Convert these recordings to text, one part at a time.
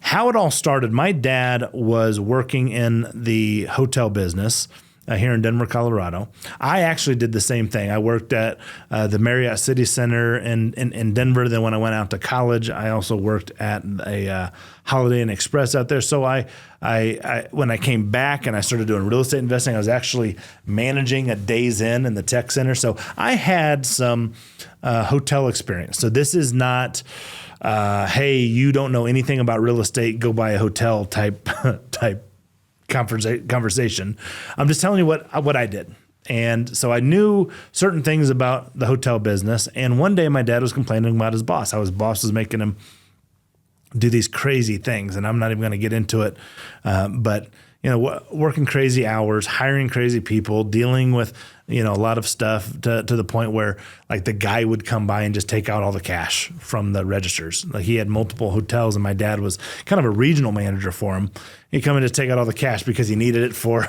how it all started, my dad was working in the hotel business here in Denver, Colorado. I actually did the same thing. I worked at the Marriott City Center in Denver. Then when I went out to college, I also worked at a Holiday Inn Express out there. So I when I came back and I started doing real estate investing, I was actually managing a Days Inn in the tech center. So I had some hotel experience. So this is not, hey, you don't know anything about real estate, go buy a hotel type conversation. I'm just telling you what I did. And so I knew certain things about the hotel business. And one day my dad was complaining about his boss, how his boss was making him do these crazy things. And I'm not even going to get into it. But, working crazy hours, hiring crazy people, dealing with, a lot of stuff to the point where like the guy would come by and just take out all the cash from the registers. Like he had multiple hotels and my dad was kind of a regional manager for him. He'd come in to take out all the cash because he needed it for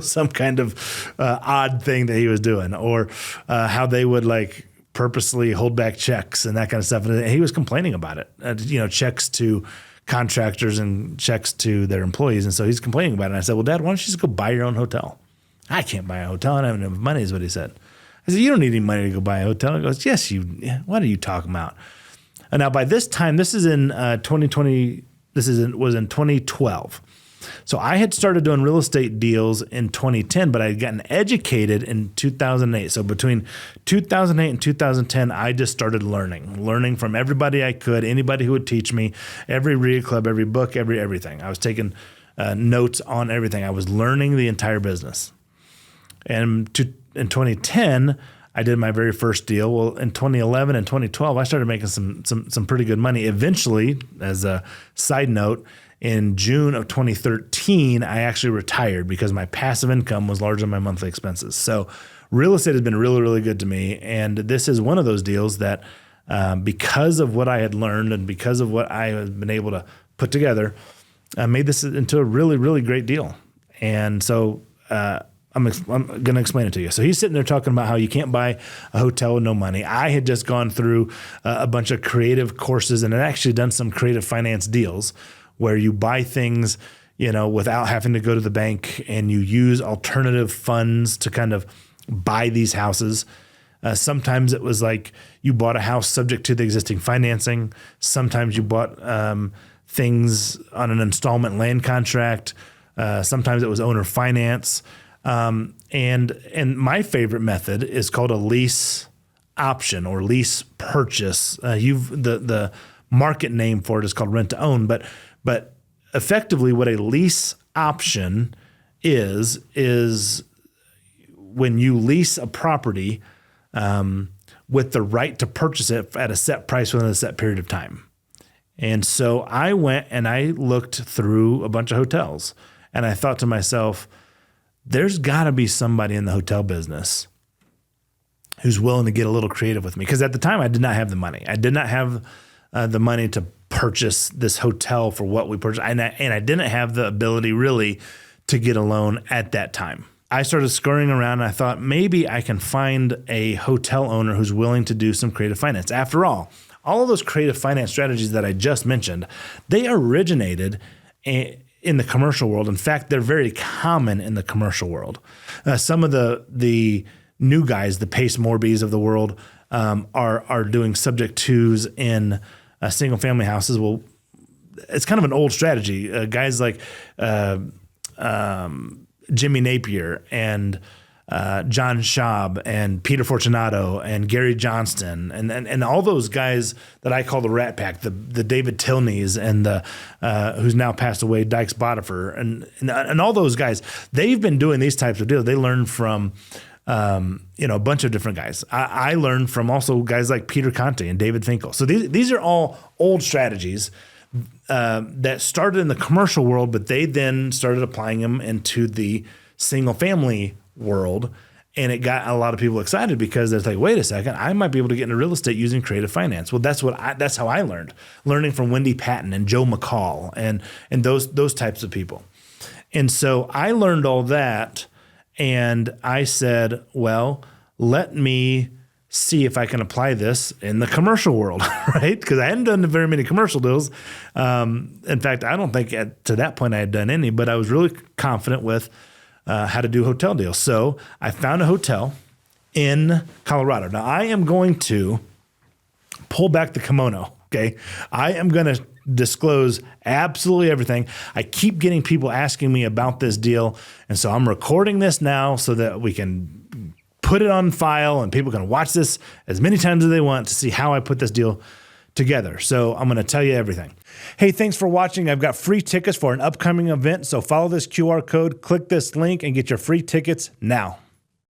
some kind of odd thing that he was doing, or how they would like purposely hold back checks and that kind of stuff. And he was complaining about it, checks to contractors and checks to their employees. And so he's complaining about it. And I said, well, Dad, why don't you just go buy your own hotel? I can't buy a hotel. I don't have enough money is what he said. I said, you don't need any money to go buy a hotel. He goes, yes, what are you talking about? And now by this time, this is in 2020, was in 2012. So I had started doing real estate deals in 2010, but I had gotten educated in 2008. So between 2008 and 2010, I just started learning from everybody I could, anybody who would teach me, every read club, every book, everything. I was taking notes on everything. I was learning the entire business. And in 2010, I did my very first deal. Well, in 2011 and 2012, I started making some pretty good money. Eventually, as a side note, in June of 2013, I actually retired because my passive income was larger than my monthly expenses. So real estate has been really, really good to me. And this is one of those deals that because of what I had learned and because of what I have been able to put together, I made this into a really, really great deal. And so I'm going to explain it to you. So he's sitting there talking about how you can't buy a hotel with no money. I had just gone through a bunch of creative courses and had actually done some creative finance deals where you buy things, without having to go to the bank, and you use alternative funds to kind of buy these houses. Sometimes it was like you bought a house subject to the existing financing. Sometimes you bought things on an installment land contract. Sometimes it was owner finance. And my favorite method is called a lease option or lease purchase. The market name for it is called rent to own, but effectively what a lease option is when you lease a property with the right to purchase it at a set price within a set period of time. And so I went and I looked through a bunch of hotels and I thought to myself, there's got to be somebody in the hotel business who's willing to get a little creative with me. Because at the time, I did not have the money. I did not have the money to purchase this hotel for what we purchased. And I didn't have the ability really to get a loan at that time. I started scurrying around and I thought maybe I can find a hotel owner who's willing to do some creative finance. After all of those creative finance strategies that I just mentioned, they originated in the commercial world. In fact, they're very common in the commercial world. Some of the new guys, the Pace Morbies of the world, are doing subject twos in single family houses. Well, it's kind of an old strategy. Guys like Jimmy Napier and John Schaub and Peter Fortunato and Gary Johnston and all those guys that I call the Rat Pack, the David Tilneys and the who's now passed away, Dykes Botifer and all those guys, they've been doing these types of deals. They learned from a bunch of different guys. I learned from also guys like Peter Conte and David Finkel. So these are all old strategies that started in the commercial world, but they then started applying them into the single family world. And it got a lot of people excited because they're like, wait a second, I might be able to get into real estate using creative finance. Well, that's how I learning from Wendy Patton and Joe McCall and those types of people. And so I learned all that. And I said, well, let me see if I can apply this in the commercial world, right? Because I hadn't done very many commercial deals. In fact, I don't think to that point I had done any, but I was really confident with how to do hotel deals. So I found a hotel in Colorado. Now I am going to pull back the kimono, okay? I am going to disclose absolutely everything. I keep getting people asking me about this deal, and so I'm recording this now so that we can put it on file and people can watch this as many times as they want to see how I put this deal together. So I'm going to tell you everything. Hey, thanks for watching. I've got free tickets for an upcoming event, so follow this QR code, click this link, and get your free tickets now.